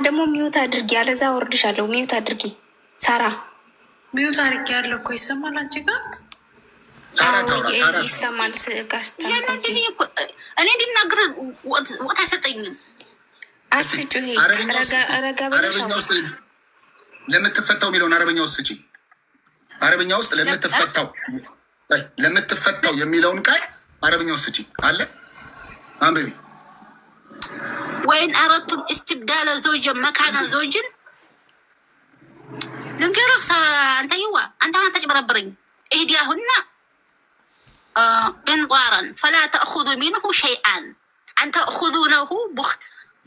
ደግሞ ሚዩት አድርጊ፣ አለዛ ወርድሻለሁ። ሚዩት አድርጊ ሳራ። ሚዩት አድርጊ ያለው እኮ ይሰማል። አንቺ ጋር ይሰማል። እኔ እንዲናገር ወቅት አይሰጠኝም። አስጩ ረጋ በለሽ። ለምትፈታው የሚለውን አረበኛ ውስጥ ስጪ። አረበኛ ውስጥ ለምትፈታው የሚለውን ቃል አረበኛ ውስጥ ስጪ አለ። አንበቢ ወይን አረቱም እስትብዳለ ዘውጅን መካነ ዘውጅን ልንገርህ አንተይዋ አንተ ተጭበረብረኝ እህዲያሁና እንጣራን ፈላ ተእኹዙ ሚንሁ ሸይአን አንተ እኹዙነሁ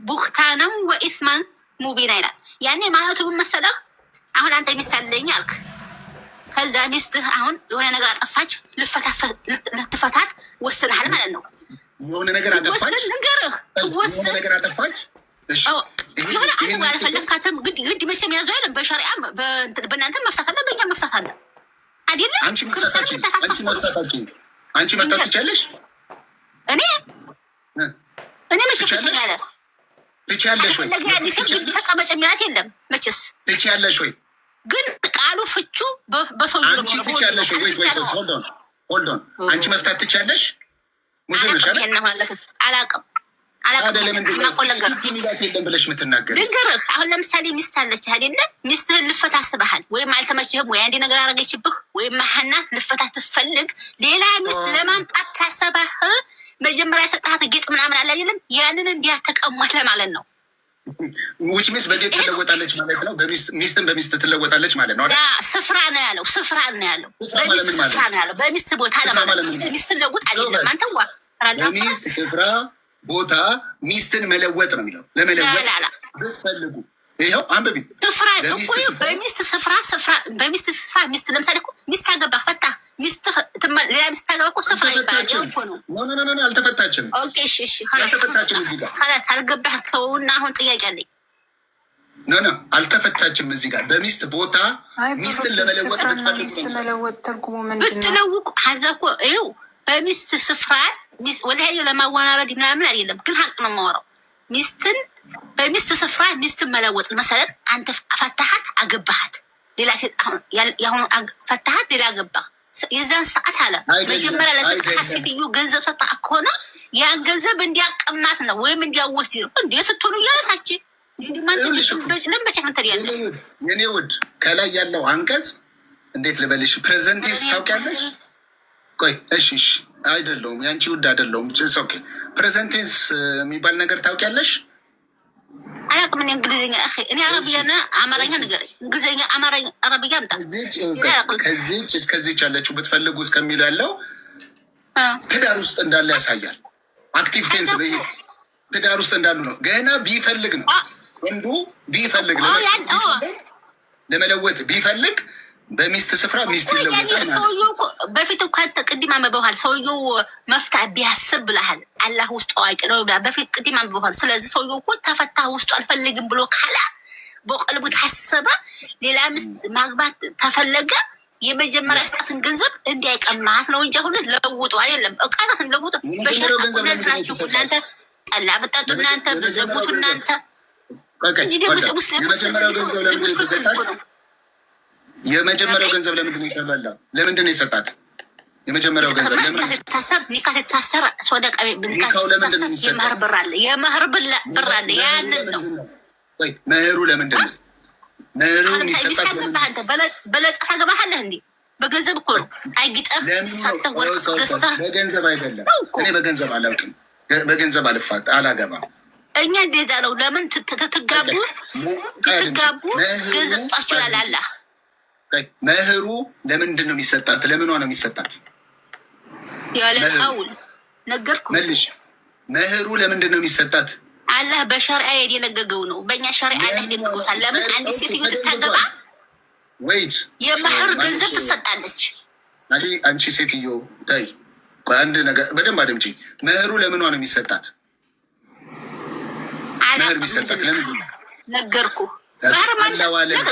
ቡክታንም ወኢስማን ሙቢና ይላል። ያኔ ማለቱ ምን መሰለህ? አሁን አንተ ሚስት አለኝ አልክ። ከዛ ሚስትህ አሁን የሆነ ነገር አጠፋች፣ ልትፈታት ወስነሃል ማለት ነው። የሆነ ነገር አጠፋች፣ ንገርህ ትወስን ነገር አጠፋች። የሆነ አንተ ያለፈለካተም ግድ መቼም ያዙ አይደለም። በሸሪዓ በእናንተ መፍታት አለ፣ በእኛ መፍታት አለ አይደለም። አንቺ መፍታት ትችያለሽ። እኔ መሸፈሻ ያለ ትችያለሽ ወይ? ተቀመጭ የሚላት የለም መቼስ። ትችያለሽ ወይ? ግን ቃሉ ፍቹ በሰው አንቺ ትችያለሽ ወይ? ሆልድ ኦን አንቺ መፍታት ትችያለሽ? ሙስሊም ነሽ አይደል? አላውቅም ሚላት የለም ብለሽ የምትናገር ልንገርህ። አሁን ለምሳሌ ሚስት አለች አይደለ? ሚስትህን ልፈታ አስበሃል፣ ወይም አልተመችህም፣ ወይ አንዴ ነገር አረገችብህ፣ ወይም መሀናት ልፈታ ትፈልግ ሌላ ሚስት ለማምጣት ታሰባህ። መጀመሪያ የሰጣት ጌጥ ምናምን አለ አይደለም? ያንን እንዲያተቀሟት ለማለት ነው። ውጭ ሚስት በጌጥ ትለወጣለች ማለት ነው። ሚስትን በሚስት ትለወጣለች ማለት ነው። ስፍራ ነው ያለው። ስፍራ ነው ያለው። በሚስት ስፍራ ነው ያለው። በሚስት ቦታ ለማለት ነው። ሚስት ለውጥ አይደለም። አንተዋ በሚስት ስፍራ ቦታ ሚስትን መለወጥ ነው የሚለው። ለመለወጥ ብትፈልጉ ይኸው አንብቢ። ስፍራ በሚስት ስፍራ በሚስት ስፍራ ሚስት ለምሳሌ እኮ ሚስት አገባ ፈታ ሚስት ሌላ ሚስት አገባ እኮ ስፍራ ይባላል እኮ ነው። ኖ አልተፈታችም። ኦኬ እሺ አልተፈታችም። እዚህ ጋር አልገባህ ተውና፣ አሁን ጥያቄ አለኝ። ኖ አልተፈታችም። እዚህ ጋር በሚስት ቦታ ሚስትን ለመለወጥ ሚስት መለወጥ ትርጉሙ ምንድን ነው? ብትለውቁ ሀዛ እኮ ይኸው በሚስት ስፍራ ወደ ለማወናበድ ምናምን አይደለም፣ ግን ሀቅ ነው የማወራው። ሚስትን በሚስት ስፍራ ሚስትን መለወጥ መሰለን አንተ ፈታሃት አገባሃት፣ ሌላ ሴት አሁን ፈታሃት ሌላ አገባህ። የዛን ሰዓት አለ መጀመሪያ ለሰጣት ሴትዮ ገንዘብ ሰጣ ከሆነ ያን ገንዘብ እንዲያቀማት ነው ወይም እንዲያወስድ ነው። እንዴ ስትሆኑ እያለታች የኔ ውድ ከላይ ያለው አንቀጽ እንዴት ልበልሽ? ፕሬዘንቴንስ ታውቂያለሽ? ቆይ እሺ አይደለሁም ያንቺ ውድ አይደለሁም። ኦኬ ፕሬዘንቴንስ የሚባል ነገር ታውቂያለሽ? አላውቅም። እኔ እንግሊዝኛ እኔ አረብያና አማርኛ ነገር እንግሊዝኛ አማርኛ አረብያ አምጣ። ከዚህች እስከዚህች ያለችው ብትፈልጉ እስከሚሉ ያለው ትዳር ውስጥ እንዳለ ያሳያል። አክቲቭ ቴንስ ነው ይሄ። ትዳር ውስጥ እንዳሉ ነው። ገና ቢፈልግ ነው ወንዱ ቢፈልግ ለመለወጥ ቢፈልግ በሚስት ስፍራ ሚስት ይለወጣል። ሰውየው በፊት እኮ ቅድም አንብበዋል። ሰውየው መፍታ ቢያስብ ብለሃል። አላህ ውስጡ አዋቂ ነው ብላ በፊት ቅድም አንብበዋል። ስለዚህ ሰውየው እኮ ተፈታ ውስጡ አልፈልግም ብሎ ካላ በቀልቡ ታሰበ ሌላ ሚስት ማግባት ተፈለገ የመጀመሪያ ስጣትን ገንዘብ እንዲያይቀማት ነው እንጂ አሁን ለውጡ አይደለም። እቃናትን ለውጡ በሸርቁነት ናችሁ እናንተ ጠላ ብጠጡ እናንተ ብዘሙቱ እናንተ እንጂ ደግሞ ሙስሊም የመጀመሪያው ገንዘብ ለምንድን ነው የተበላው? ለምንድን ነው የሰጣት? የመጀመሪያው ገንዘብ ለምን ታሰር ሶደቃ የመህር ብር አለ። የመህር ብር አለ። ያንን ነው መህሩ። ለምንድን ነው መህሩ የሚሰጣት? በለጻ ታገባሃለህ እንዴ? በገንዘብ እኮ ነው። አይጊጠህ ሳተህ ወርቅ ገዝተህ በገንዘብ አይደለም። እኔ በገንዘብ አላውቅም። በገንዘብ አላገባም። እኛ እንደዛ ነው። ለምን ትትጋቡ ገንዘብ ጧቸው ይላል አላህ። መህሩ ለምንድን ነው የሚሰጣት? ለምኗ ነው የሚሰጣት? ያለ ሀውል ነገርኩ መልሽ። መህሩ ለምንድን ነው የሚሰጣት? አላህ በሸሪዓ የደነገገው ነው። በእኛ ሸሪዓ ላይ ደንግጎታል። ለምን አንዲት ሴትዮ ትታገባ ወይት የመህር ገንዘብ ትሰጣለች። አንቺ ሴትዮ ታይ አንድ ነገር በደንብ አድምጪ። መህሩ ለምኗ ነው የሚሰጣት? መህር የሚሰጣት ለምንድን ነው? ነገርኩ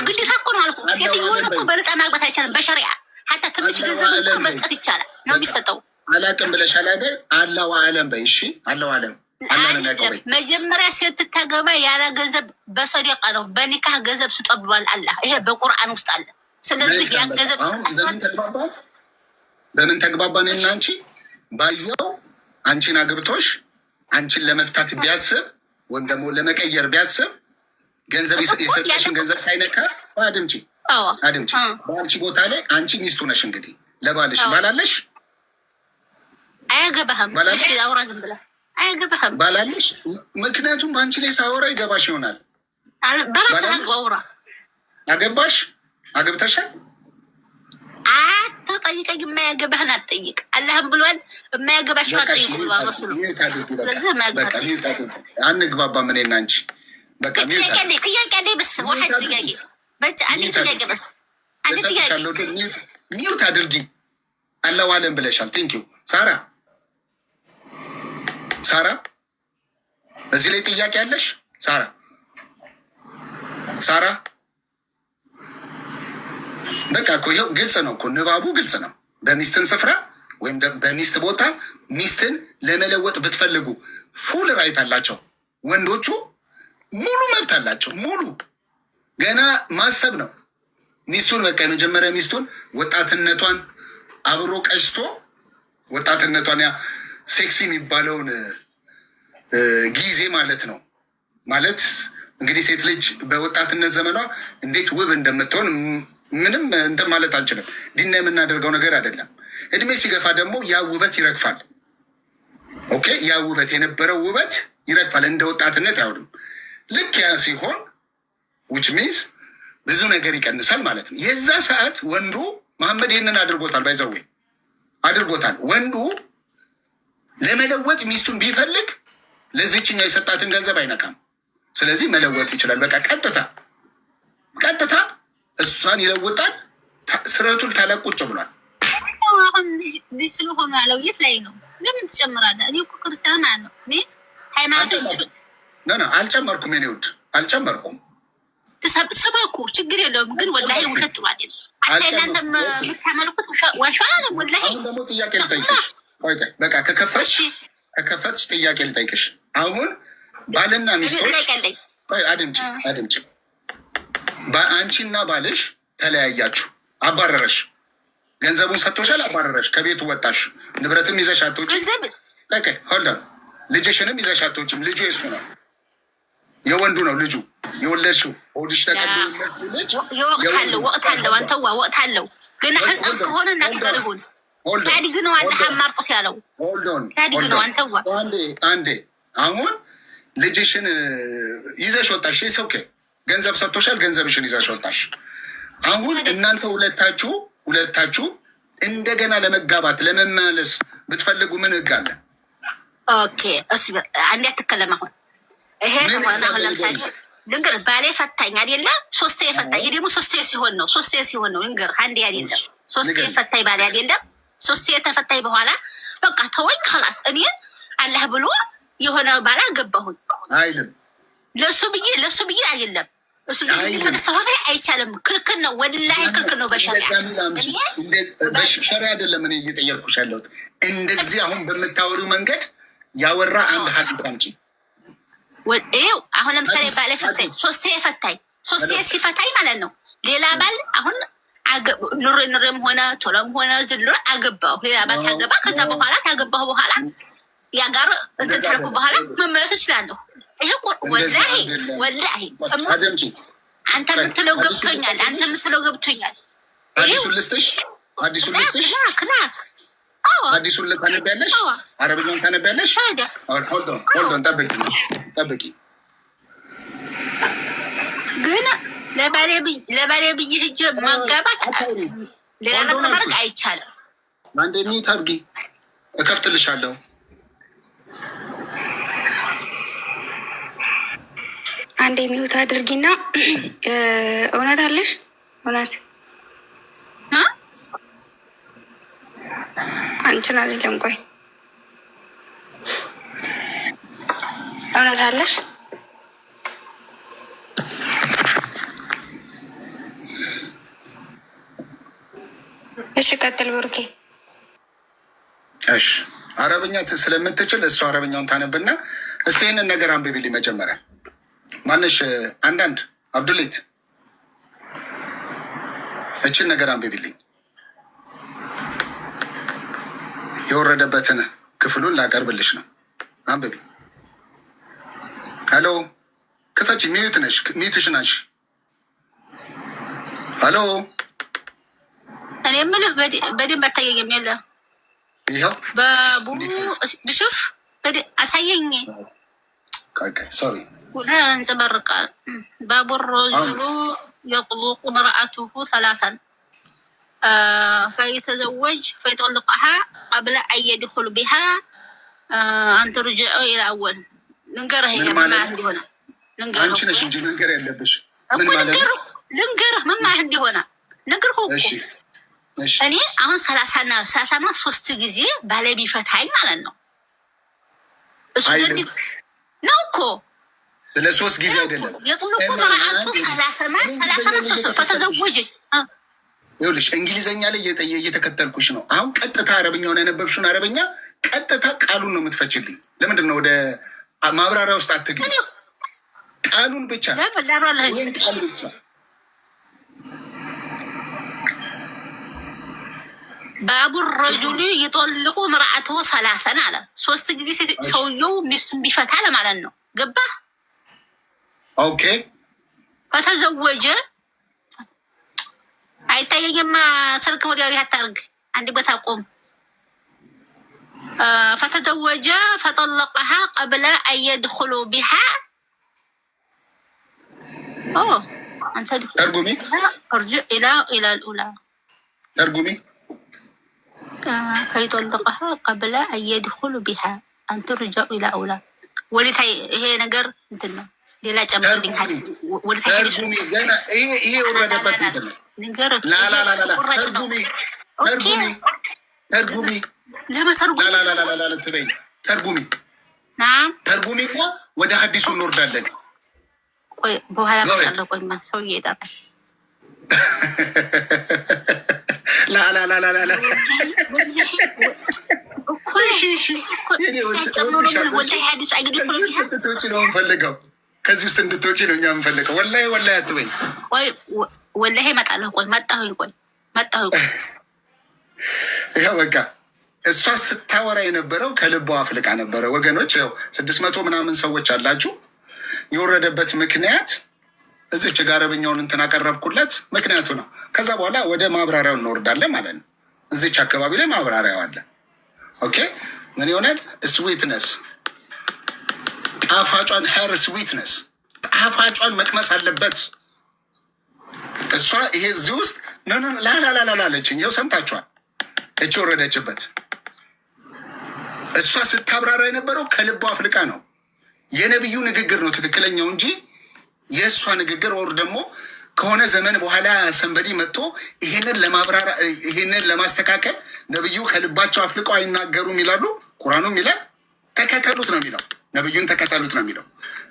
ግዴታ እኮ ነው አልኩ። ሴትዮውን እኮ በነፃ ማግባት አይቻልም በሸሪዓ። ሀታ ትንሽ ገንዘብ እኮ መስጠት ይቻላል ነው የሚሰጠው። አላቅም ብለሻል አይደል? አላሁ አለም በይ። እሺ አላሁ አለም መጀመሪያ ሴት ታገባ ያለ ገንዘብ በሰደቃ ነው። በኒካህ ገንዘብ ስጦ ብሏል አላህ። ይሄ በቁርአን ውስጥ አለ። ስለዚህ ያን ገንዘብ በምን ተግባባን? እና አንቺ ባየው አንቺን አግብቶሽ አንቺን ለመፍታት ቢያስብ ወይም ደግሞ ለመቀየር ቢያስብ ገንዘብ የሰጠሽን ገንዘብ ሳይነካ አድምጪ፣ በአንቺ ቦታ ላይ አንቺ ሚስቱ ነሽ። እንግዲህ ለባልሽ ባላለሽ አያገባህም። አውራ ዝም ብለህ አያገባህም ባላለሽ። ምክንያቱም በአንቺ ላይ ሳወራ ይገባሽ ይሆናል። በራስህ አውራ። አገባሽ አግብተሻል። አትጠይቀኝ። የማያገባህን አትጠይቅ። አላህም ብሏል የማያገባሽ አትጠይቁ ብሏል ረሱሉ። አንግባባም እኔና አንቺ። ጥያቄ በስ ዋحد ጥያቄ በቃ አንድ ጥያቄ በስ አንድ ጥያቄ ሚውት አድርጊ። አላሁ አለም ብለሻል። ቴንኪው ሳራ። ሳራ እዚህ ላይ ጥያቄ አለሽ? ሳራ ሳራ በቃ እኮ ይኸው ግልጽ ነው እኮ ንባቡ ግልጽ ነው። በሚስትን ስፍራ ወይም በሚስት ቦታ ሚስትን ለመለወጥ ብትፈልጉ ፉል ራይት አላቸው ወንዶቹ፣ ሙሉ መብት አላቸው። ሙሉ ገና ማሰብ ነው። ሚስቱን በቃ የመጀመሪያ ሚስቱን ወጣትነቷን አብሮ ቀጭቶ ወጣትነቷን ያ ሴክሲ የሚባለውን ጊዜ ማለት ነው። ማለት እንግዲህ ሴት ልጅ በወጣትነት ዘመኗ እንዴት ውብ እንደምትሆን ምንም እንትን ማለት አንችልም። ዲና የምናደርገው ነገር አይደለም። እድሜ ሲገፋ ደግሞ ያ ውበት ይረግፋል። ኦኬ፣ ያ ውበት የነበረው ውበት ይረግፋል። እንደ ወጣትነት አይሆንም። ልክ ያ ሲሆን ዊች ሚንስ ብዙ ነገር ይቀንሳል ማለት ነው። የዛ ሰዓት ወንዱ መሐመድ ይህንን አድርጎታል፣ ባይዘዌ አድርጎታል። ወንዱ ለመለወጥ ሚስቱን ቢፈልግ ለዚችኛው የሰጣትን ገንዘብ አይነካም። ስለዚህ መለወጥ ይችላል። በቃ ቀጥታ እሷን ይለውጣል። ስረቱን ታለቁጭ ብሏል። አሁን ልጅ ስለሆኑ ያለው የት ላይ ነው? ለምን ትጨምራለህ? እኔ እኮ ክርስቲያን ነው። እኔ ሃይማኖቶች አልጨመርኩም። የኔ ውድ አልጨመርኩም። ስበኩ ችግር የለውም። ግን ወላሂ ውሸት ጥሩ አይደለም። እናንተ የምታመልኩት ዋሻ ነው። ወላሂ አሁን ደግሞ ጥያቄ ልጠይቅሽ። በቃ ከከፈትሽ ጥያቄ ልጠይቅሽ። አሁን ባልና ሚስቶች አድምጪ። አንቺና ባልሽ ተለያያችሁ፣ አባረረሽ፣ ገንዘቡን ሰጥቶሻል፣ አባረረሽ፣ ከቤቱ ወጣሽ፣ ንብረትም ይዘሽ አትወጪም። ሆልደን ልጅሽንም ይዘሽ አትወጪም። ልጁ የሱ ነው፣ የወንዱ ነው ልጁ። የወለድሽው ሆድሽ ወቅት አለው። አንተዋ ወቅት አለው። ግን ህፃን ከሆነ እናት ጋር ይሁን ታዲግ ነው። አላህ አማርጦት ያለው ታዲግ ነው። አንተዋ አንዴ አሁን ልጅሽን ይዘሽ ወጣሽ። ኦኬ ገንዘብ ሰጥቶሻል፣ ገንዘብሽን ይዘሽ ወጣሽ። አሁን እናንተ ሁለታችሁ እንደገና ለመጋባት ለመመለስ ብትፈልጉ ምን ህግ አለ? ኦኬ አንዴ አትከለም። አሁን ይሄ ከሆነ አሁን ለምሳሌ ልንገር፣ ባሌ ፈታኝ አይደለ? ሶስቴ የፈታኝ ደግሞ ሶስቴ ሲሆን ነው። ልንገር አንዴ አይደለም፣ ሶስቴ የፈታኝ ባሌ አይደለም። ሶስቴ የተፈታኝ በኋላ በቃ ተወኝ ከላስ እኔ አላህ ብሎ የሆነ ባላ ገባሁኝ አይልም። ለሱ ብዬ አይደለም። እሱ ተደስተሆነ አይቻልም። ክልክል ነው፣ ወላሂ ክልክል ነው። በሸሪያ አይደለም እኔ እየጠየቅኩሽ ያለሁት። እንደዚህ አሁን በምታወሪው መንገድ ያወራ አንድ ሀዲስ አምጪ። ይኸው አሁን ለምሳሌ ባለ ፈታኝ ሶስቴ ሲፈታኝ ማለት ነው። ሌላ ባል አሁን ኑሬም ሆነ ቶሎም ሆነ ዝሎ አገባሁ። ሌላ ባል ታገባ፣ ከዛ በኋላ ታገባሁ በኋላ ያ ጋር እንትን ታልኩ በኋላ መመለስ እችላለሁ። ይሄ ወላሂ አንተ የምትለው ገብቶኛል። አዲሱን ልስጥሽ። አዲሱን ታነቢያለሽ? አረብኛውን ታነቢያለሽ? ሆልዶን ጠብቂ። ግን ለባሌ ብዬ ሂጅ መጋባት ሌላ ነገር ማድረግ አይቻልም። አንዴ ሚዩት አድርጊ፣ እከፍትልሻለሁ። አንዴ ሚዩት አድርጊና እውነት አለሽ? እውነት አንቺን አይደለም። ቆይ እውነት አለሽ? እሺ ቀጥል ብሩኬ። እሺ አረብኛ ስለምትችል እሱ አረብኛውን ታነብና እስቲ ይህንን ነገር አንብቢልኝ መጀመሪያ። ማነሽ አንዳንድ አብዱሌት እችን ነገር አንብቢልኝ። የወረደበትን ክፍሉን ላቀርብልሽ ነው። አንብቢ። ሄሎ ክፈች። ሚዩት ነሽ፣ ሚዩትሽ ናሽ። ሄሎ እኔ የምልህ በደንብ አታየኝም። የለ ይኸው ባቡ ብሹፍ አሳየኝ። ሶሪ ولا انزبرق باب الرجل يطلق امرأته ثلاثا فيتزوج فيطلقها قبل أن يدخل بها أن ترجع إلى أول ننقره هي ما عندي هنا ننقره أنت نش نجي ننقره اللبش ننقره ما عندي هنا ننقره እኔ አሁን 33 ጊዜ ባለቤ ፈታኝ ማለት ነው። እሱ ነው እኮ ለሶስት ጊዜ አይደለም። የጥልቁ መራአቱ 33 ከተዘወጀ ይኸውልሽ እንግሊዘኛ ላይ እየተከተልኩሽ ነው። አሁን ቀጥታ አረብኛውን ያነበብሽውን አረብኛ ቀጥታ ቃሉን ነው የምትፈችልኝ። ለምንድን ነው ወደ ማብራሪያ ውስጥ አትግቢ? ቃሉን ብቻ ቃል ብቻ ባቡ ረጁሉ ይጦልቁ ምርአቱ 30 አለ። 3 ጊዜ ሰውየው ሚስቱን ቢፈታ ለማለት ነው። ገባ? ኦኬ። ከተዘወጀ አይታየኝማ። ስልክ ወዲያ ወዲህ አታርግ። አንድ ቦታ ቆም። فتزوج فطلقها قبل أن يدخلوا بها. أنت ترجمي ارجع إلى الأولى. ترجمي فيطلقها قبل أن يدخلوا بها أن ترجع إلى أولى. ولتاي هي نجر انتنا ሌላ ጨምርልኝ ካለ ወደ ተርጉሚ ገና ይሄ ወረደበት እንትን ላ ተርጉሚ ትበይ ተርጉሚ እኮ ወደ ሀዲሱ እንወርዳለን። ቆይ በኋላ መጣለ። ቆይማ ሰውዬ ይጠራል። ፈልገው ከዚህ ውስጥ እንድትወጪ ነው እኛ የምንፈልገው። ወላሂ አትበይ። ወላሂ እመጣለሁ። ቆይ መጣሁ። ይኸው በቃ እሷ ስታወራ የነበረው ከልቧ አፍልቃ ነበረ። ወገኖች ያው 600 ምናምን ሰዎች አላችሁ። የወረደበት ምክንያት እዚች ጋር አረብኛውን እንትን አቀረብኩለት ምክንያቱ ነው። ከዛ በኋላ ወደ ማብራሪያው እንወርዳለን ማለት ነው። እዚች አካባቢ ላይ ማብራሪያው አለ። ኦኬ ምን ይሆናል? ስዊትነስ ጣፋጯን ሄር ስዊትነስ ጣፋጯን መቅመስ አለበት። እሷ ይሄ እዚህ ውስጥ ላላለችኝ ይኸው ሰምታችኋል። እቺ ወረደችበት። እሷ ስታብራራ የነበረው ከልቧ አፍልቃ ነው። የነቢዩ ንግግር ነው ትክክለኛው እንጂ የእሷ ንግግር ወር ደግሞ ከሆነ ዘመን በኋላ ሰንበዲ መጥቶ ይሄንን ለማስተካከል ነቢዩ ከልባቸው አፍልቀው አይናገሩም ይላሉ። ቁርአኑም ይላል ተከተሉት ነው የሚለው። ነቢዩን ተከተሉት ነው የሚለው።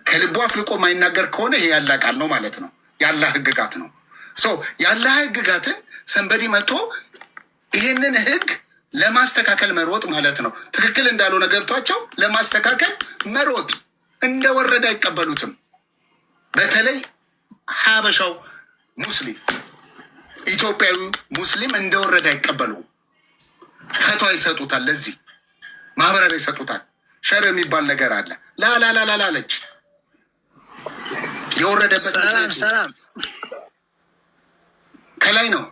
ከልቡ አፍልቆ የማይናገር ከሆነ ይሄ ያላ ቃል ነው ማለት ነው። ያላ ህግጋት ነው። ያላ ህግጋትን ሰንበዲ መጥቶ ይሄንን ህግ ለማስተካከል መሮጥ ማለት ነው። ትክክል እንዳልሆነ ገብቷቸው ለማስተካከል መሮጥ እንደወረደ አይቀበሉትም። በተለይ ሀበሻው ሙስሊም ኢትዮጵያዊ ሙስሊም እንደወረደ አይቀበሉም። ፈቷ ይሰጡታል፣ ለዚህ ማህበራዊ ይሰጡታል። ሸር የሚባል ነገር አለ። ላላለች የወረደበት ሰላም ከላይ ነው።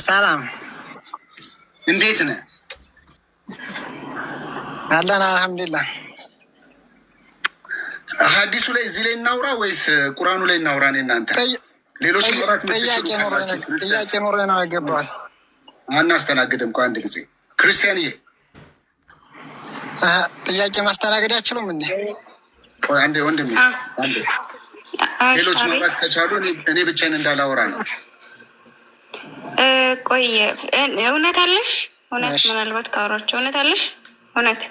ሰላም እንዴት ነህ? አለን አልሐምዱሊላህ። ሀዲሱ ላይ እዚህ ላይ እናውራ ወይስ ቁርአኑ ላይ እናውራ? እኔ እናንተ ሌሎች ጥያቄ ኖሮ ነው ያገባዋል። አናስተናግድም። እኮ አንድ ጊዜ ክርስቲያንዬ ጥያቄ ማስተናገድ አይችሉም እንዴ? አንዴ ወንድሜ አንዴ ሌሎች ማውራት ከቻሉ እኔ ብቻዬን እንዳላወራ ነው። ቆይ እውነት አለሽ? እውነት ምናልባት ካወራቸው እውነት አለሽ? እውነት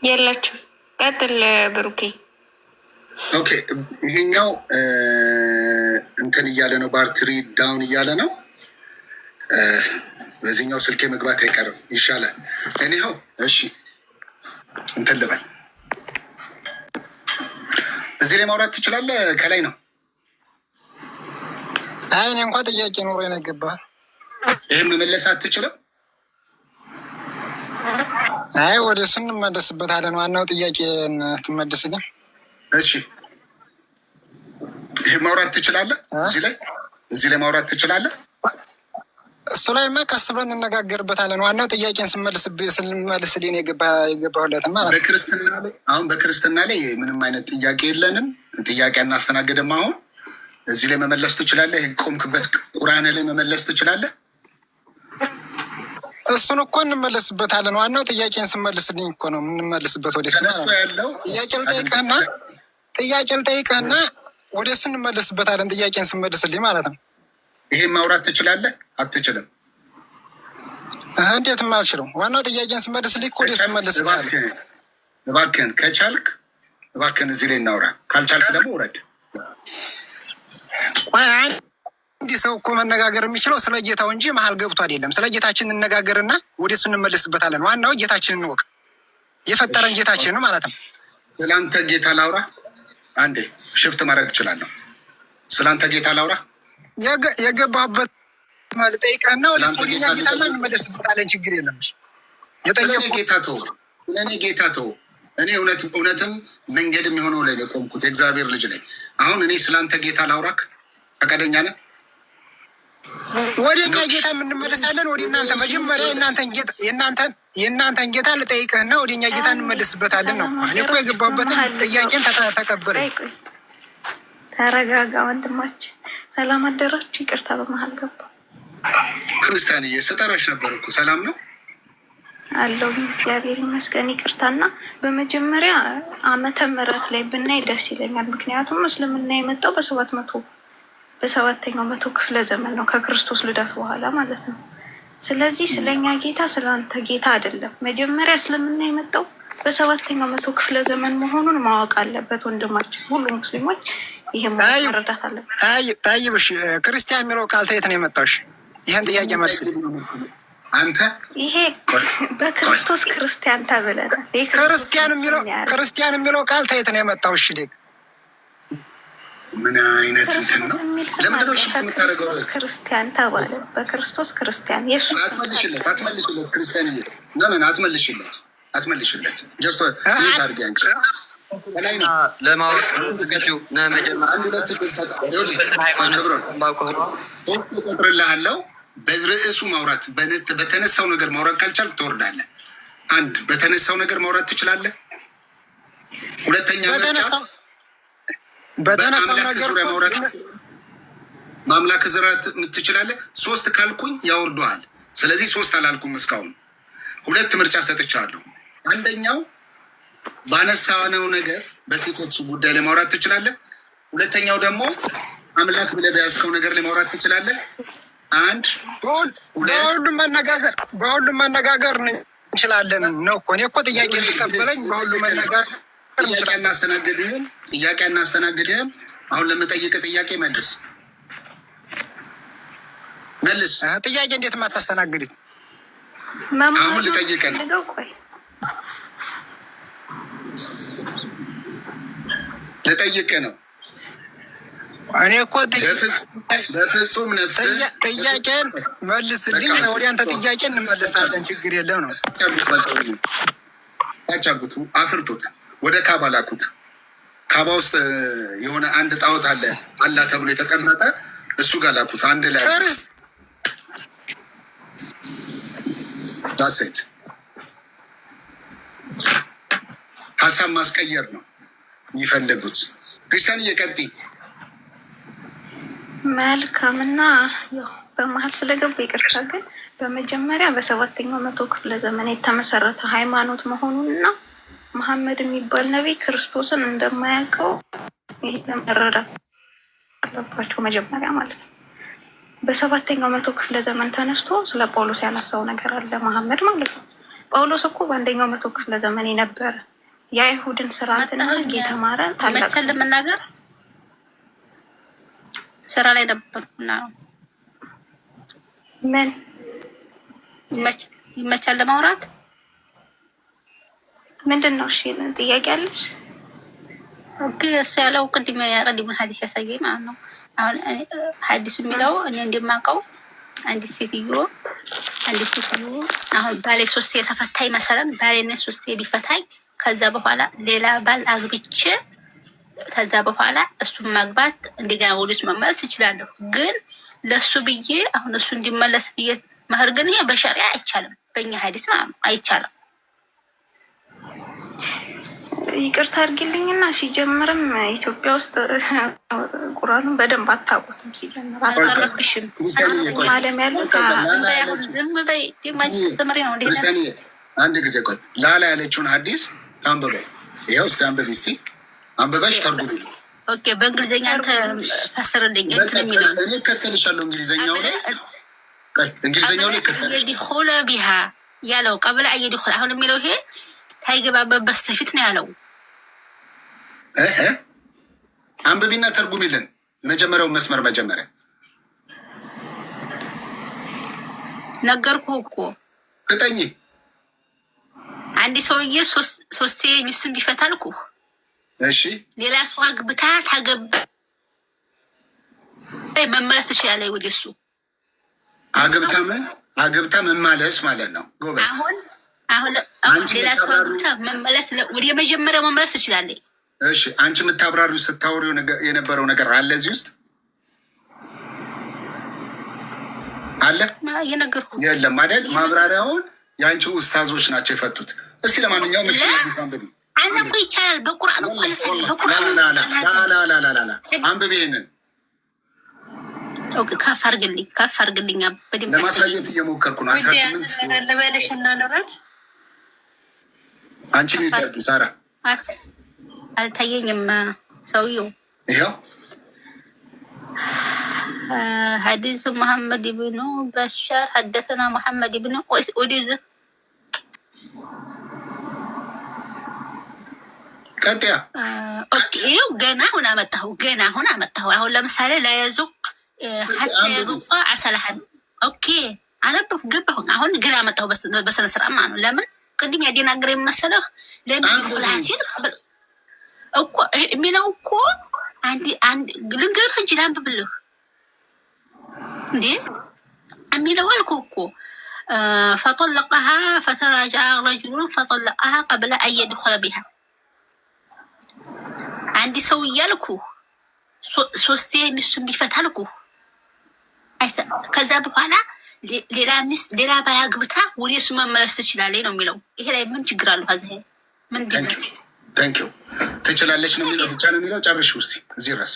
የላችሁም? ቀጥል ብሩኬ። ኦኬ ይሄኛው እንትን እያለ ነው፣ ባትሪ ዳውን እያለ ነው። በዚህኛው ስልኬ መግባት አይቀርም ይሻላል። እኔው እሺ እንትን ልበል። እዚህ ላይ ማውራት ትችላለህ? ከላይ ነው። አይ እኔ እንኳን ጥያቄ ኖሮ የነገባል። ይህም መመለስ አትችልም? አይ ወደ እሱ እንመለስበታለን። ዋናው ጥያቄ ትመልስልኝ። እሺ ይህ ማውራት ትችላለህ? እዚህ ላይ ማውራት ትችላለህ? እሱ ላይማ ቀስ ብለን እንነጋገርበታለን። ዋናው ጥያቄን ስንመልስልኝ የገባሁለትን ማለት ነው። አሁን በክርስትና ላይ ምንም አይነት ጥያቄ የለንም። ጥያቄ አናስተናግድም። አሁን እዚህ ላይ መመለስ ትችላለህ። ቆምክበት ቁርአን ላይ መመለስ ትችላለህ። እሱን እኮ እንመለስበታለን። ዋናው ጥያቄን ስመልስልኝ እኮ ነው የምንመልስበት። ወደ እሱ ያለው ጥያቄ ልጠይቅህና ወደ እሱ እንመለስበታለን። ጥያቄን ስመልስልኝ ማለት ነው። ይሄን ማውራት ትችላለህ? አትችልም? እንዴት የማልችለው? ዋናው ጥያቄን ስመልስልኝ እኮ ወደ እሱ እመለስበታለሁ። እባክህን ከቻልክ እባክህን እዚህ ላይ እናውራ። ካልቻልክ ደግሞ ውረድ። እንዲህ ሰው እኮ መነጋገር የሚችለው ስለ ጌታው እንጂ መሀል ገብቶ አይደለም። ስለ ጌታችን እንነጋገርና ወደ እሱ እንመለስበታለን። ዋናው ጌታችንን እንወቅ፣ የፈጠረን ጌታችንን ማለት ነው። ስለአንተ ጌታ ላውራ። አንዴ ሽፍት ማድረግ እችላለሁ። ስለአንተ ጌታ ላውራ። የገባበት ጠይቀህና ወደ እሱ ወደኛ ጌታና እንመለስበታለን። ችግር የለም። ስለእኔ ጌታ ተው። እኔ እውነትም መንገድም የሆነው ላይ የቆምኩት የእግዚአብሔር ልጅ ላይ። አሁን እኔ ስለአንተ ጌታ ላውራክ ፈቃደኛ ነህ? ወደ እኛ ጌታ የምንመለሳለን። ወደ እናንተ መጀመሪያ የእናንተን ጌታ ልጠይቅህና ወደ እኛ ጌታ እንመለስበታለን ነው። እኔ እኮ የገባበትን ጥያቄን ተቀበለኝ። ተረጋጋ ወንድማችን። ሰላም አደራችሁ። ይቅርታ በመሀል ገባ። ክርስቲያንዬ ስጠራሽ ነበር እኮ። ሰላም ነው አለው። እግዚአብሔር ይመስገን። ይቅርታና በመጀመሪያ ዓመተ ምህረት ላይ ብናይ ደስ ይለኛል። ምክንያቱም እስልምና የመጣው በሰባተኛው መቶ ክፍለ ዘመን ነው ከክርስቶስ ልደት በኋላ ማለት ነው። ስለዚህ ስለኛ ጌታ ስለ አንተ ጌታ አይደለም። መጀመሪያ እስልምና የመጣው በሰባተኛው መቶ ክፍለ ዘመን መሆኑን ማወቅ አለበት ወንድማችን። ሁሉ ሙስሊሞች ይሄ መረዳት አለበት። ታይብሽ ክርስቲያን የሚለው ቃል ተየት ነው የመጣውሽ? ይህን ጥያቄ መልስ አንተ። ይሄ በክርስቶስ ክርስቲያን ተብለናል። ክርስቲያን የሚለው ቃል ተየት ነው የመጣውሽ? ምን አይነት እንትን ነው? ለምንድነው የምታደርገው? ክርስቲያን ተባለ። በክርስቶስ ክርስቲያን የሱ አትመልሽለት ክርስቲያን ለምን አትመልሽለት? ጀስት ታርጊ አንቺ ለማወቅ ቆጥርልሃለሁ። በርዕሱ ማውራት በተነሳው ነገር ማውራት ካልቻልክ ትወርዳለህ። አንድ በተነሳው ነገር ማውራት ትችላለህ። ሁለተኛ በተነሳው ነገር ዙሪያ ማውራት ማምላክ ዝራት ትችላለህ። 3 ካልኩኝ ያወርደዋል። ስለዚህ 3 አላልኩም እስካሁን። 2 ምርጫ ሰጥቻለሁ። አንደኛው ባነሳነው ነገር በሴቶች ጉዳይ ላይ ማውራት ትችላለህ። ሁለተኛው ደግሞ አምላክ ብለህ በያዝከው ነገር ላይ ማውራት ትችላለህ። በሁሉም መነጋገር እንችላለን ነው እኮ። እኔ እኮ ጥያቄ ሊቀበለኝ በሁሉም መነጋገር ጥያቄ አናስተናግድህም። አሁን ለምጠይቅ ጥያቄ መልስ። ጥያቄ እንዴት ማታስተናግድት? አሁን ልጠይቅ ነው። ልጠይቅ ነው። እኔ እኮ በፍጹም ነፍስ ጥያቄን መልስልኝ። ወደ አንተ ጥያቄ እንመልሳለን። ችግር የለም ነው። ታቻጉቱ አፍርጡት፣ ወደ ካባ ላኩት። ካባ ውስጥ የሆነ አንድ ጣዖት አለ አላ ተብሎ የተቀመጠ እሱ ጋር ላኩት። አንድ ላይ ዳሴት ሀሳብ ማስቀየር ነው የሚፈልጉት። ክርስቲያን እየቀጥ መልካምና በመሀል ስለገባ ይቅርታ። ግን በመጀመሪያ በሰባተኛው መቶ ክፍለ ዘመን የተመሰረተ ሃይማኖት መሆኑንና መሐመድ የሚባል ነቢይ ክርስቶስን እንደማያውቀው ይህ ለመረዳት አለባቸው መጀመሪያ ማለት ነው። በሰባተኛው መቶ ክፍለ ዘመን ተነስቶ ስለ ጳውሎስ ያነሳው ነገር አለ መሐመድ ማለት ነው። ጳውሎስ እኮ በአንደኛው መቶ ክፍለ ዘመን የነበረ የአይሁድን ስርዓትና የተማረ ታላቅ ለመናገር ስራ ላይ ነበር። ምን ይመቻል ለማውራት። ምንድን ነው? እሺ ጥያቄ አለሽ? ኦኬ እሱ ያለው ቅድም ሀዲስ ያሳየኝ ማለት ነው። አሁን ሀዲሱ የሚለው እኔ እንደማውቀው አንዲት ሴትዮ አሁን ባሌ 3 የተፈታኝ መሰለን ባሌ 3 ቢፈታኝ ከዛ በኋላ ሌላ ባል አግብቼ ከዛ በኋላ እሱን ማግባት እንደገና ወደሱ መመለስ እችላለሁ። ግን ለሱ ብዬ አሁን እሱ እንዲመለስ ብዬ መህር ግን ይሄ በሸሪያ አይቻልም፣ በእኛ ሀዲስ አይቻልም። ይቅርታ አድርጊልኝና ሲጀምርም ኢትዮጵያ ውስጥ ቁርአኑን በደንብ አታውቁትም። ሲጀምር አልቀረብሽም ማለም ያሉት ዝም በይ ማስተምሪ ነው። አንድ ጊዜ ቆይ ላላ ያለችውን ሀዲስ አንብበው። ይኸው እስኪ አንብቢ እስኪ አንብበሽ ተርጉምልኝ። ኦኬ በእንግሊዝኛ አንተ ፈስርልኝ። እንትን የሚለው እኔ እከተልሻለሁ። እንግሊዝኛው ላይ የዲኮለ ቢሃ ያለው ቀብላ የዲኮለ አሁን የሚለው ይሄ ታይገባበት በስተፊት ነው ያለው። አንብቢና ተርጉሚልን። መጀመሪያው መስመር መጀመሪያ ነገርኩህ እኮ ቅጠኝ። አንድ ሰውዬ 3 ሚስቱን ቢፈታ አልኩህ። እሺ ሌላ ሰው አግብታ ታገባ መመለስ ትችላለህ ወደ እሱ። አግብታ መመለስ ማለት ነው ጎበዝ። አሁን ሌላ ሰው አግብታ መመለስ ወደ መጀመሪያው መመለስ ትችላለህ። እሺ አንቺ የምታብራሪው ስታወሪው የነበረው ነገር አለ እዚህ ውስጥ አለ? የነገርኩህ የለም አይደል? ማብራሪያውን የአንቺ ኡስታዞች ናቸው የፈቱት። እስቲ ለማንኛውም አንብቢ። አንተ እኮ ይቻላል በቁርአን እኮ አንብቢ ይሄንን። ኦኬ ከፍ አድርግልኝ በደምብ ለማሳየት እየሞከርኩ ነው። 18 ለበለሽ እና ለራል አንቺ ነው ታርቂ ሳራ አልታየኝም ሰውየው። ይሄው حديث محمد بن بشار حدثنا محمد بن أوديز ቀጥያ ኦኬ ይኸው ገና አሁን አመጣሁ። አሁን ለምሳሌ ላያዙቅ ሀታ የዙቃ አሰላሀን ኦኬ አነበብኩ ገባሁ። አሁን ግን አመጣሁ በስነ ስርዓት ማለት ነው። ለምን ቅድም ያደናግር የመሰለህ ለምን ሁላችን እኮ የሚለው እኮ አንድ ልንገርህ እንጂ ላንብብልህ እንዴ የሚለው አልኩህ እኮ فطلقها فتراجع رجل فطلقها قبل أن يدخل بها عندي سوي ያልኩህ 3 ሚስቱን ቢፈታ አልኩህ። ከዛ በኋላ ሌላ ባል አግብታ ወደ እሱ መመለስ ትችላለች ነው የሚለው። ይሄ ላይ ምን ችግር አለው? ሀዘ ምንድን ነው? ታንኪዩ ትችላለች ነው የሚለው ብቻ ነው የሚለው። ጨርሽ ውስጥ እዚህ ድረስ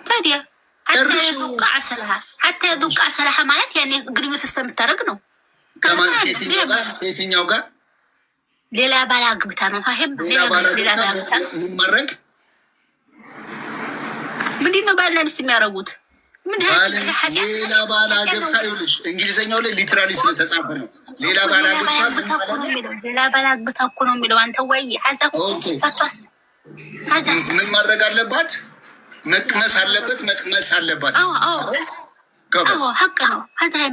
ታዲያ ሀታ የዙቃ አሰላሀ ማለት ያኔ ግንኙነት እስከምታደርግ ነው። ከየትኛው ጋር ሌላ ባል አግብታ ነው። ሌላ ባል አግብታ ምን ማድረግ ምንድን ነው? ባልና ሚስት የሚያደርጉት ሌላ ባል አግብታ ይኸውልሽ፣ እንግሊዝኛው ላይ ሊትራሊ ስለተጻፈ ነው። ሌላ ባል አግብታ እኮ ነው የሚለው። አንተ ወይ ሀዛ ፈቷስ ምን ማድረግ አለባት? መቅመስ አለባት። ሀቅ ነው።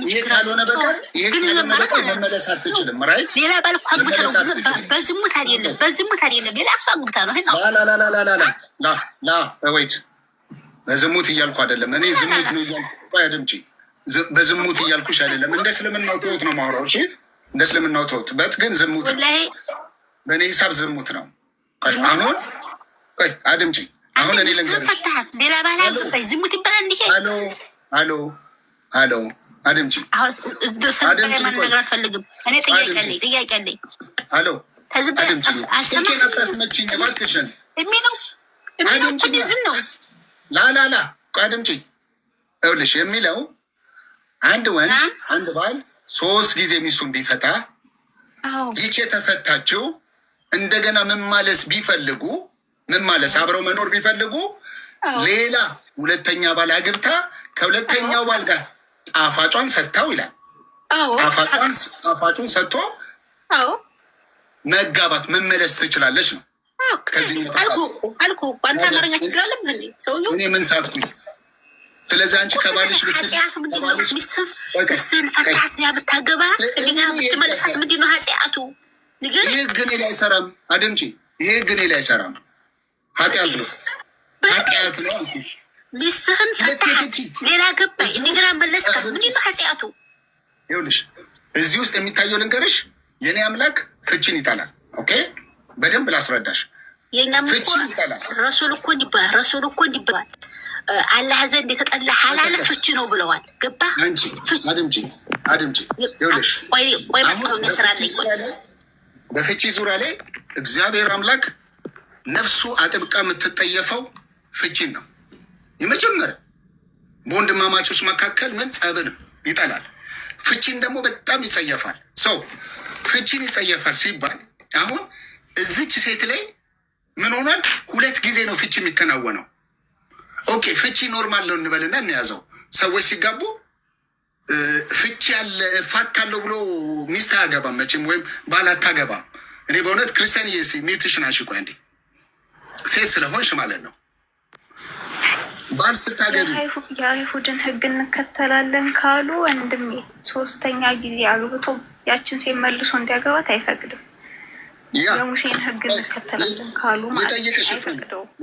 ይሄ ካልሆነ በቀር መመለስ አትችልም። ራይት ሌላ ባል እኮ አግብታ ነው። በዝሙት አይደለም ሌላ እሱ አግብታ ነው። ወይት በዝሙት እያልኩ አይደለም። እኔ ዝሙት ነው እያልኩ አድምጪ። በዝሙት እያልኩሽ አይደለም። እንደ እስልምናው ተውት ነው ማውራው። እሺ እንደ እስልምናው ተውት በት ግን ዝሙት ነው። በእኔ ሂሳብ ዝሙት ነው። አሁን አድምጪ። አሁን እኔ ልንገርሽ ሌላ ባል አግብታ ዝሙት ይባላል እንዲሄ አሎ አድምጪ። ነገር አልፈልግም። እኔ ጥያቄ አለኝ። አሎ ስልኬን አታስመችኝ እባክሽን። ነው ላላላ አድምጪ። ይኸውልሽ የሚለው አንድ ወንድ አንድ ባል 3 ጊዜ ሚስቱን ቢፈታ ይች የተፈታችው እንደገና መማለስ ቢፈልጉ አብረው መኖር ቢፈልጉ ሌላ ሁለተኛ ባል አግብታ ከሁለተኛው ባል ጋር ጣፋጯን ሰጥታው ይላል። ጣፋጩን ሰጥቶ መጋባት መመለስ ትችላለች ነው። አልኩህ አንተ አማርኛ ችግር አለብህ። ሰውዬው እኔ ምን ሳልኩኝ ስለዚህ አንቺ ከባልሽ ኃጢአቱ ምንድን ነው? ሚስትን ፈታት ያምታገባ እኛ ብትመለሳት ምንድን ነው ኃጢአቱ? ይሄ ግን ላይ አይሰራም። አድምጪ፣ ይሄ ግን ላይ አይሰራም። ኃጢአት ነው፣ ኃጢአት ነው አልኩሽ። ሚስትህን ፈታት ሌላ ገባኝ እንደገና መለስካት ምንድን ነው ኃጢአቱ? ይኸውልሽ እዚህ ውስጥ የሚታየው ልንገርሽ፣ የኔ አምላክ ፍቺን ይጠላል። ኦኬ፣ በደንብ ላስረዳሽ። የኛም እኮ ረሱል እኮ እንዲባል አላህ ዘንድ የተጠላ ሐላል ፍቺ ነው ብለዋል። ገባ? አንቺ አድምጪ። ይኸውልሽ በፍቺ ዙሪያ ላይ እግዚአብሔር አምላክ ነፍሱ አጥብቃ የምትጠየፈው ፍቺን ነው። የመጀመሪያ በወንድማማቾች መካከል ምን ጸብን ይጠላል። ፍቺን ደግሞ በጣም ይጸየፋል። ሰው ፍቺን ይጸየፋል ሲባል አሁን እዚች ሴት ላይ ምን ሆኗል? 2 ጊዜ ነው ፍቺ የሚከናወነው። ኦኬ ፍቺ ኖርማል ነው እንበልና እንያዘው። ሰዎች ሲጋቡ ፍቺ ያለ ፋታለሁ ብሎ ሚስት አያገባም መቼም፣ ወይም ባል አታገባም። እኔ በእውነት ክርስቲያን ሚትሽን አሽቆ እንዴ ሴት ስለሆንሽ ማለት ነው። ባል ስታገቢ የአይሁድን ሕግ እንከተላለን ካሉ ወንድሜ 3ኛ ጊዜ አግብቶ ያችን ሴት መልሶ እንዲያገባት አይፈቅድም። የሙሴን ሕግ እንከተላለን ካሉ ማለት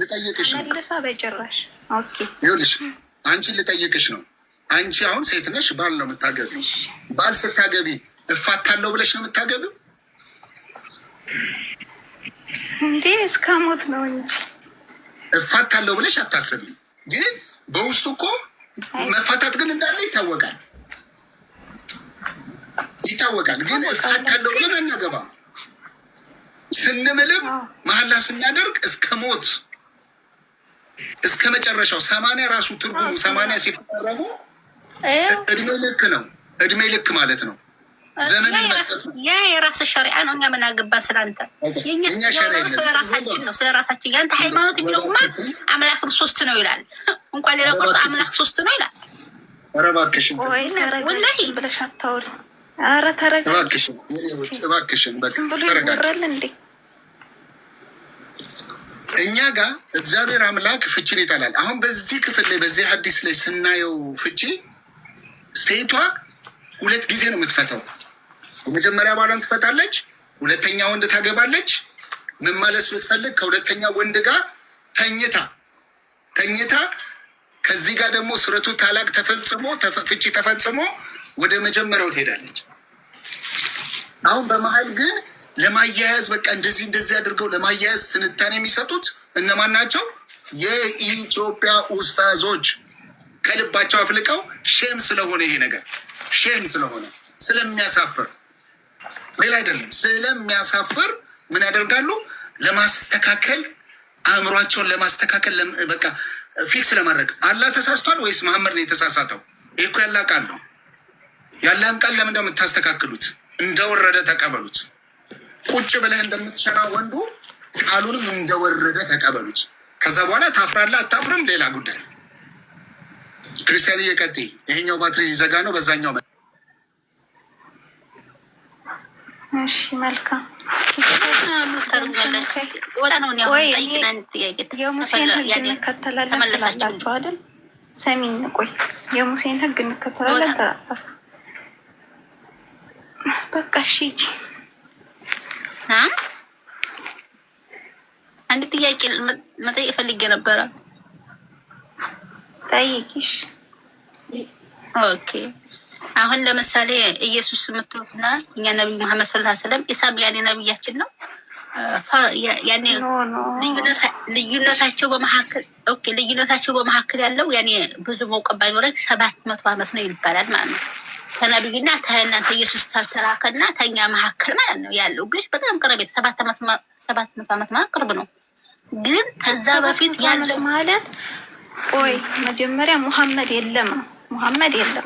ልጠይቅሽ ነው። መልሳ በጭራሽ። ኦኬ ይኸውልሽ አንቺን ልጠይቅሽ ነው። አንቺ አሁን ሴት ነሽ፣ ባል ነው የምታገቢ። ባል ስታገቢ እፋታለሁ ብለሽ ነው የምታገቢው እንዴ? እስከ ሞት ነው እንጂ እፋታለሁ ብለሽ አታስቢም። ግን በውስጡ እኮ መፋታት ግን እንዳለ ይታወቃል። ግን እፋታለሁ ብለን አናገባም። ስንምልም መሐላ ስናደርግ እስከ ሞት እስከ መጨረሻው 80 ራሱ ትርጉሙ 80 ሲፈረሙ እድሜ ልክ ነው። እድሜ ልክ ማለት ነው ዘመንን መስጠት ነው። ያ የራስ ሸሪዓ ነው። እኛ ምን አገባን ስላንተ? የኛ ስለ ራሳችን ነው፣ ስለ ራሳችን። ያንተ ሃይማኖት የሚለውማ አምላክም 3 ነው ይላል። እንኳን ሌላ ቆርጦ አምላክ 3 ነው ይላል። ኧረ እባክሽን ወላሂ ብለሽ አታውሪ። ኧረ ተረጋጊ እባክሽን። ተረጋጊ እንዴ። እኛ ጋር እግዚአብሔር አምላክ ፍቺን ይጠላል። አሁን በዚህ ክፍል ላይ በዚህ ሐዲስ ላይ ስናየው ፍቺ ሴቷ 2 ጊዜ ነው የምትፈታው። የመጀመሪያ ባሏን ትፈታለች፣ 2ኛ ወንድ ታገባለች። ምን ማለት ብትፈልግ ከ2ኛ ወንድ ጋር ተኝታ ከዚህ ጋር ደግሞ ሱረቱ ታላቅ ተፈጽሞ ፍቺ ተፈጽሞ ወደ መጀመሪያው ትሄዳለች። አሁን በመሀል ግን ለማያያዝ በቃ እንደዚህ አድርገው ለማያያዝ ትንታኔ የሚሰጡት እነማን ናቸው? የኢትዮጵያ ኡስታዞች ከልባቸው አፍልቀው ሼም ስለሆነ ይሄ ነገር ሼም ስለሆነ ስለሚያሳፍር፣ ሌላ አይደለም፣ ስለሚያሳፍር ምን ያደርጋሉ? ለማስተካከል አእምሯቸውን ለማስተካከል በቃ ፊክስ ለማድረግ አላህ ተሳስቷል ወይስ መሐመድ ነው የተሳሳተው? ይህ እኮ ያላ ቃል ነው። ያላን ቃል ለምን እንደምታስተካክሉት? እንደወረደ ተቀበሉት። ቁጭ ብለህ እንደምትሸና ወንዱ ቃሉንም እንደወረደ ተቀበሉት። ከዛ በኋላ ታፍራለህ አታፍርም ሌላ ጉዳይ። ክርስቲያን እየቀጥይ ይሄኛው ባትሪ ሊዘጋ ነው። በዛኛው እሺ መልካም የሙሴን ሕግ እንከተላለን ትላላችሁ አይደል? ሰሚኝ ቆይ፣ የሙሴን ሕግ እንከተላለን ትላላችሁ። በቃ እሺ አንድ ጥያቄ መጠየቅ ፈልጌ ነበረ። ጠይቂሽ። ኦኬ አሁን ለምሳሌ ኢየሱስ የምትሉትና እኛ ነቢዩ መሐመድ ሰለላሁ ዐለይሂ ወሰለም ኢሳም ያኔ ነቢያችን ነው። ያኔ ልዩነታቸው በመካከል ያለው ያኔ ብዙ መውቀት ባይኖረኝ 700 ዓመት ነው ይባላል ማለት ነው። ከነቢዩና ከእናንተ ኢየሱስ ተላከና ተኛ መካከል ማለት ነው ያለው። ግን በጣም ቅርብ 700 ዓመት ማለት ቅርብ ነው። ግን ከዛ በፊት ያለው ማለት ቆይ መጀመሪያ ሙሐመድ የለም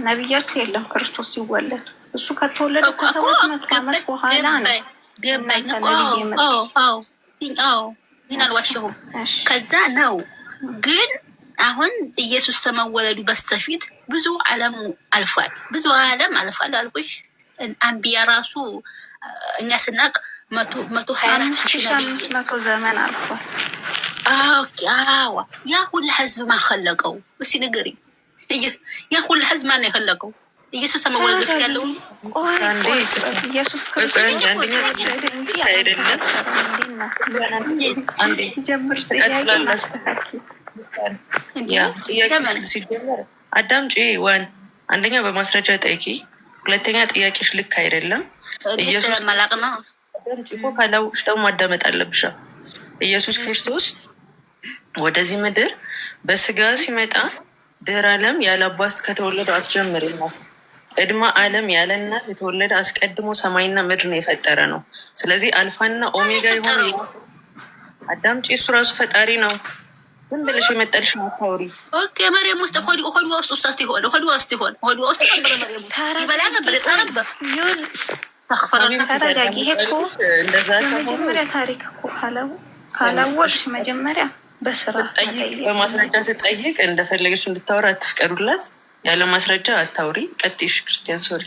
ነቢያችሁ የለም። ክርስቶስ ሲወለድ እሱ ከተወለደ ከ700 ዓመት በኋላ ነው። ገባኝ እኮ ይህን አልዋሸሁም። ከዛ ነው ግን አሁን ኢየሱስ ከመወለዱ በስተፊት ብዙ ዓለም አልፏል አልኩሽ። አንቢያ ራሱ እኛ ስናቅ 124,500 ዘመን አልፏል። ያ ሁላ ህዝብ ማከለቀው እስኪ ንገሪኝ። ያ ሁሉ ህዝብ ማን ነው የፈለገው? ኢየሱስ ተመወለድ በፊት ያለው ኢየሱስ ክርስቶስ አዳምጪ። ዋን አንደኛ በማስረጃ ጠይቂ። ሁለተኛ ጥያቄሽ ልክ አይደለም። ኢየሱስ መላቅ ነው። አዳምጪ እኮ ካላውቅሽ ደግሞ ማዳመጥ አለብሻ። ኢየሱስ ክርስቶስ ወደዚህ ምድር በስጋ ሲመጣ ድህረ ዓለም ያለ አባት ከተወለደው አትጀምር ነው። ቅድመ ዓለም ያለ እናት የተወለደ አስቀድሞ ሰማይና ምድር ነው የፈጠረ ነው። ስለዚህ አልፋና ኦሜጋ የሆነ አዳምጪ። እሱ ራሱ ፈጣሪ ነው። ዝም ብለሽ የመጠልሽ አታውሪ። ኦኬ መርየም ውስጥ ሆድ ውስጥ ውስጥ ይሆን ሆድ ውስጥ ይሆን ሆድ ውስጥ ነበር መርየም ውስጥ ይበላ ነበር ይጣ ነበር። ተخفرና ተረጋጊ። ይሄ እኮ መጀመሪያ ታሪክ እኮ ካላወቅሽ መጀመሪያ በስራ በማስረጃ ትጠይቅ። እንደፈለገች እንድታወራ አትፍቀዱላት። ያለ ማስረጃ አታውሪ። ቀጥሽ ክርስቲያን ሶሪ።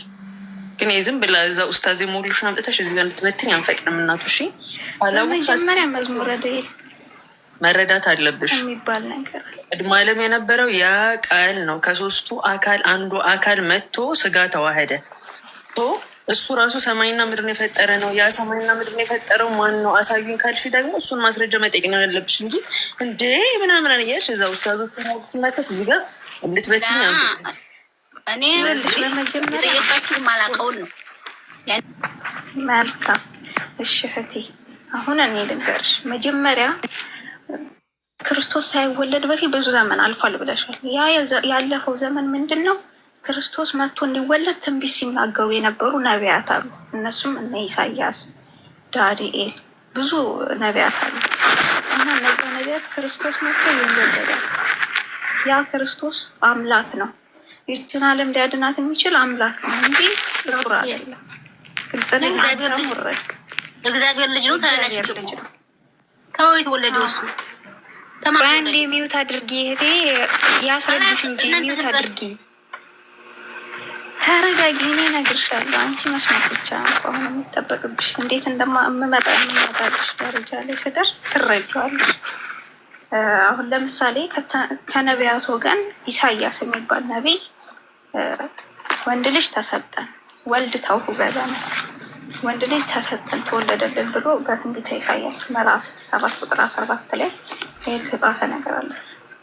ግን ዝም ብላ እዛ ኡስታዝ ሞሉሽን አምጥተሽ እዚህ ጋር እንድትበትኝ አንፈቅድም። እናቱ እሺ መጀመሪያ መዝሙረ ዳዊት መረዳት አለብሽ። የሚባል ነገር ቅድመ ዓለም የነበረው ያ ቃል ነው። ከሶስቱ አካል አንዱ አካል መጥቶ ስጋ ተዋህደ። እሱ ራሱ ሰማይና ምድርን የፈጠረ ነው። ያ ሰማይና ምድርን የፈጠረው ማን ነው አሳዩኝ ካልሽ ደግሞ እሱን ማስረጃ መጠየቅ ነው ያለብሽ እንጂ እንዴ ምናምን እያልሽ እዛ ኡስታዞች ሲመተት እዚህ ጋር እንድትበትኝ እኔ ጠየቃችሁ ማላቀውን ነው መልካም። እሺ እህቴ አሁን እኔ ልንገርሽ። መጀመሪያ ክርስቶስ ሳይወለድ በፊት ብዙ ዘመን አልፏል ብለሻል። ያ ያለፈው ዘመን ምንድን ነው? ክርስቶስ መጥቶ እንዲወለድ ትንቢት ሲናገሩ የነበሩ ነቢያት አሉ። እነሱም እነ ኢሳያስ፣ ዳንኤል ብዙ ነቢያት አሉ እና እነዛ ነቢያት ክርስቶስ መጥቶ ይወለዳል። ያ ክርስቶስ አምላክ ነው። ይችን ዓለም ሊያድናት የሚችል አምላክ ነው እንጂ ፍጡር አይደለም። ግልጽ ነው። እግዚአብሔር ልጅ ነው። ታላላሽ ነው። ተው የተወለደው እሱ አንዴ ሚውት አድርጊ እህቴ፣ ያስረዱሽ እንጂ ሚውት አድርጊ። ተረጋጊ። እኔ እነግርሻለሁ። አንቺ መስማት ብቻ አሁን የሚጠበቅብሽ። እንዴት የምመጣልሽ ደረጃ ላይ ስደርስ ትረጃዋለሽ። አሁን ለምሳሌ ከነቢያት ወገን ኢሳያስ የሚባል ነቢይ ወንድ ልጅ ተሰጠን፣ ወልድ ተውሁ በለነ፣ ወንድ ልጅ ተሰጠን ተወለደልን ብሎ በትንቢተ ኢሳያስ ምዕራፍ 7 ቁጥር 17 ላይ የተጻፈ ነገር አለ።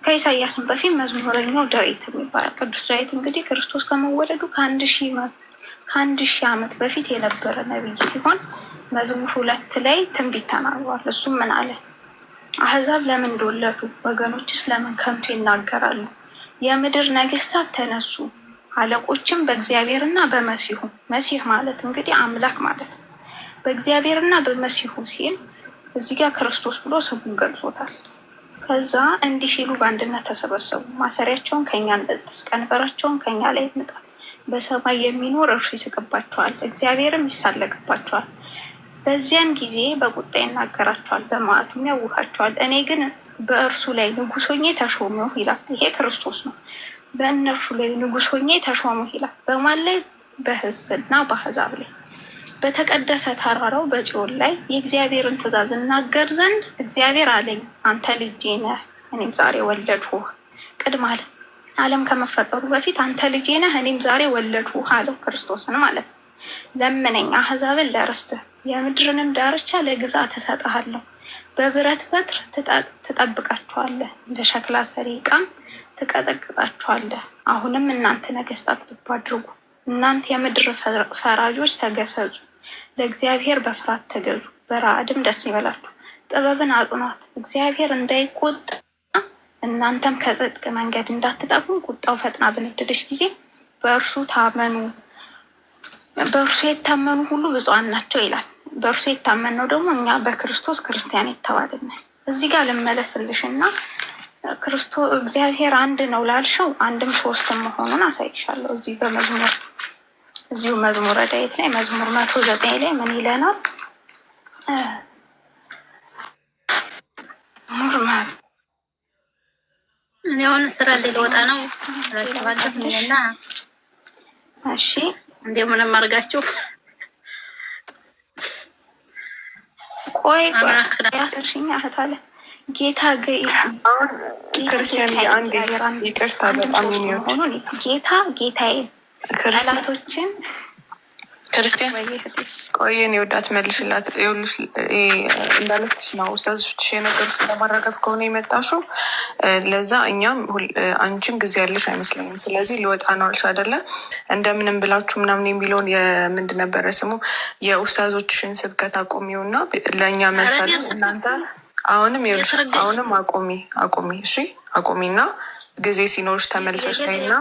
ከኢሳያስም በፊት መዝሙረኛው ዳዊት የሚባለው ቅዱስ ዳዊት እንግዲህ ክርስቶስ ከመወለዱ ከአንድ ሺህ ዓመት በፊት የነበረ ነቢይ ሲሆን መዝሙር 2 ላይ ትንቢት ተናግሯል። እሱም ምን አለ? አህዛብ ለምን እንደወለዱ ወገኖችስ ለምን ከንቱ ይናገራሉ? የምድር ነገስታት ተነሱ፣ አለቆችም በእግዚአብሔርና በመሲሁ። መሲህ ማለት እንግዲህ አምላክ ማለት ነው። በእግዚአብሔርና በመሲሁ ሲል እዚህ ጋር ክርስቶስ ብሎ ስሙን ገልጾታል። ከዛ እንዲህ ሲሉ በአንድነት ተሰበሰቡ። ማሰሪያቸውን ከኛ እንበጥስ፣ ቀንበራቸውን ከኛ ላይ ይምጣል። በሰማይ የሚኖር እርሱ ይስቅባቸዋል፣ እግዚአብሔርም ይሳለቅባቸዋል። በዚያን ጊዜ በቁጣ ይናገራቸዋል፣ በመዓቱም ያውካቸዋል። እኔ ግን በእርሱ ላይ ንጉሥ ሆኜ ተሾምሁ ይላል። ይሄ ክርስቶስ ነው። በእነርሱ ላይ ንጉሥ ሆኜ ተሾምሁ ይላል። በማን ላይ? በሕዝብና በአሕዛብ ላይ። በተቀደሰ ተራራው በጽዮን ላይ የእግዚአብሔርን ትእዛዝ እናገር ዘንድ እግዚአብሔር አለኝ፣ አንተ ልጄ ነህ፣ እኔም ዛሬ ወለድሁህ። ቅድመ ዓለም ከመፈጠሩ በፊት አንተ ልጄ ነህ፣ እኔም ዛሬ ወለድሁህ አለው ክርስቶስን ማለት ነው። ለምነኝ፣ አሕዛብን ለርስትህ፣ የምድርንም ዳርቻ ለግዛት እሰጥሃለሁ። በብረት በትር ትጠብቃቸዋለህ፣ እንደ ሸክላ ሰሪ ዕቃም ትቀጠቅጣቸዋለህ። አሁንም እናንተ ነገስታት ልብ አድርጉ፣ እናንተ የምድር ፈራጆች ተገሰጹ፣ ለእግዚአብሔር በፍርሃት ተገዙ፣ በረዓድም ደስ ይበላችሁ። ጥበብን አጽኗት፣ እግዚአብሔር እንዳይቆጣ እናንተም ከጽድቅ መንገድ እንዳትጠፉ። ቁጣው ፈጥና በነደደች ጊዜ በእርሱ ታመኑ። በእርሱ የታመኑ ሁሉ ብፁዓን ናቸው ይላል። በእርሱ የታመን ነው ደግሞ እኛ በክርስቶስ ክርስቲያን የተባልናል። እዚህ ጋር ልመለስልሽ እና ክርስቶስ እግዚአብሔር አንድ ነው ላልሽው አንድም ሶስትም መሆኑን አሳይሻለሁ። እዚህ በመዝሙር እዚሁ መዝሙረ ዳዊት ላይ መዝሙር 109 ላይ ምን ይለናል? እኔ አሁን ስራ ላይ ልወጣ ነው ላስተባለፍና እሺ፣ እንደምንም አድርጋችሁ ቆይ ያሰርሽኛ እህት አለ ጌታ ክርስቲያን አንድ ይቅርታ በጣም መሆኑን ጌታ ጌታዬ ጠላቶችን ክርስቲያን ቆየን የወዳት መልሽላት። ይኸውልሽ እንዳለች ነው ኡስታዞች የነገሩሽ ለማረጋገጥ ከሆነ የመጣሽው ለዛ እኛም አንቺም ጊዜ ያለሽ አይመስለኝም። ስለዚህ ልወጣ ነው አልሽ አይደለ? እንደምንም ብላችሁ ምናምን የሚለውን የምንድን ነበረ ስሙ የኡስታዞችሽን ስብከት አቆሚው እና ለእኛ መልሳለን። እናንተ አሁንም ይኸውልሽ አሁንም አቆሚ እሺ፣ አቆሚና ጊዜ ሲኖርሽ ተመልሰሽ ላይ እና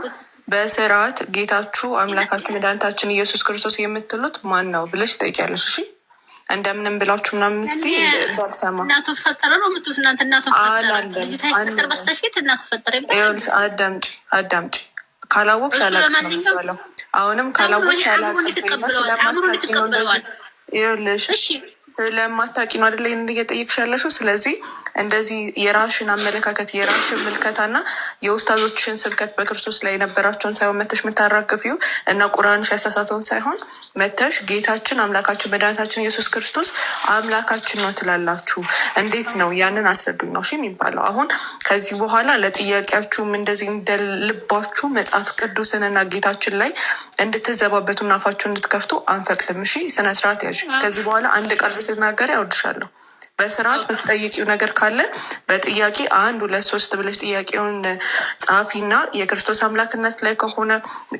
በስርዓት ጌታችሁ አምላካችሁ መድኃኒታችን ኢየሱስ ክርስቶስ የምትሉት ማን ነው ብለሽ ትጠይቂያለሽ። እሺ እንደምንም ብላችሁ ምናምን ስቲ እንዳልሰማ እናቱ ፈጠረ ነው የምትሉት እናንተ። እናቱ ፈጠረ በስተፊት እናቱ ፈጠረ። አዳምጪ ካላወቅሽ አላውቅም ነው። አሁንም ካላወቅሽ አላውቅም ስለማታውቂ ነው እንደዚህ ይኸውልሽ ስለማታውቂ ነው አይደለ እየጠየቅሽ ያለሽው። ስለዚህ እንደዚህ የራሽን አመለካከት የራሽን ምልከታና የኡስታዞችሽን ስብከት በክርስቶስ ላይ የነበራቸውን ሳይሆን መተሽ የምታራግፊው እና ቁርአንሽ ያሳሳተውን ሳይሆን መተሽ ጌታችን አምላካችን መድኃኒታችን ኢየሱስ ክርስቶስ አምላካችን ነው ትላላችሁ። እንዴት ነው ያንን አስረዱኝ ነው የሚባለው። አሁን ከዚህ በኋላ ለጥያቄያችሁም እንደዚህ እንደልባችሁ መጽሐፍ ቅዱስንና ጌታችን ላይ እንድትዘባበቱና አፋችሁ እንድትከፍቱ አንፈቅድም። እሺ ስነስርዓት ያዥ። ከዚህ በኋላ አንድ ቃል ስትናገሪ አውድሻለሁ። በስርዓት የምትጠይቂው ነገር ካለ በጥያቄ 1 2 3 ብለሽ ጥያቄውን ጻፊና የክርስቶስ አምላክነት ላይ ከሆነ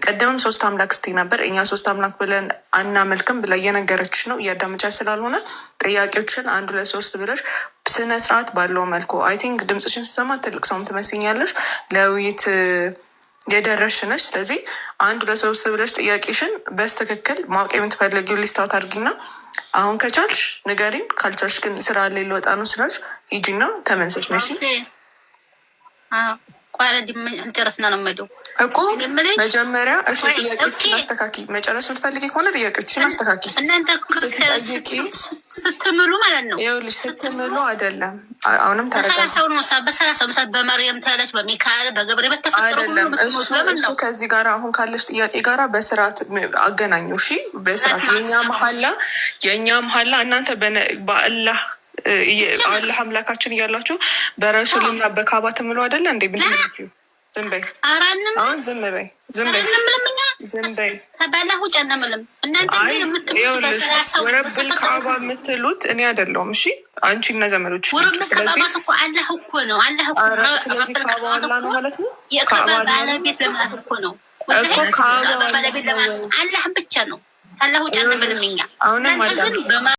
ቀደምም 3 አምላክ ስትይ ነበር። እኛ 3 አምላክ ብለን አናመልክም ብላ እየነገረችሽ ነው። እያዳመጫች ስላልሆነ ጥያቄዎችን 1 2 3 ብለሽ ስነ ስርዓት ባለው መልኩ አይ ቲንክ ድምፅሽን ስሰማ ትልቅ ሰውም ትመስኛለሽ ለውይይት የደረሽ ነሽ። ስለዚህ 1 2 3 ብለሽ ጥያቄሽን በስትክክል ማወቅ የምትፈልጊው ሊስታት አድርጊና አሁን ከቻልሽ ንገሪን፣ ካልቻልሽ ግን ስራ ላይ ልወጣ ነው ስላልሽ ሂጂና ተመልሰሽ ነሽ ጨረስና ነው መደው እኮ መጀመሪያ እሺ ጥያቄዎችን አስተካኪ። መጨረስ የምትፈልጊ ከሆነ ጥያቄዎችን አስተካኪ። እናንተ ስትምሉ ማለት ነው። ይኸውልሽ ስትምሉ አይደለም። አሁንም በሰላሳው ነው በሰላሳው በመርየም ተለች በሚካኤል በገብርኤል በተፈጠሩ አይደለም። እሱ ከዚህ ጋር አሁን ካለሽ ጥያቄ ጋራ በስርዓት አገናኙ። እሺ በስርዓት የእኛ መሀላ እናንተ በአላህ አላህ አምላካችን እያላችሁ በረሱልና በካባ ትምሉ አይደለ እንዴ? ብንምትዩ ዝም በይ። አሁን ዝም በይ ዝም በይ ተባላሁ ጨነምልም እናንተ ወረብል ካባ የምትሉት እኔ አይደለሁም። እሺ አንቺ እና ዘመዶች። ስለዚህ እኮ አላህ እኮ ነው። አላህ እኮ ስለዚህ ካባ አላህ ነው ማለት ነው። የካባ ባለቤት ለማለት እኮ ነው እኮ ካባ ባለቤት ለማለት አላህ ብቻ ነው። አላሁ ጨነምልም እኛ እናንተ ግን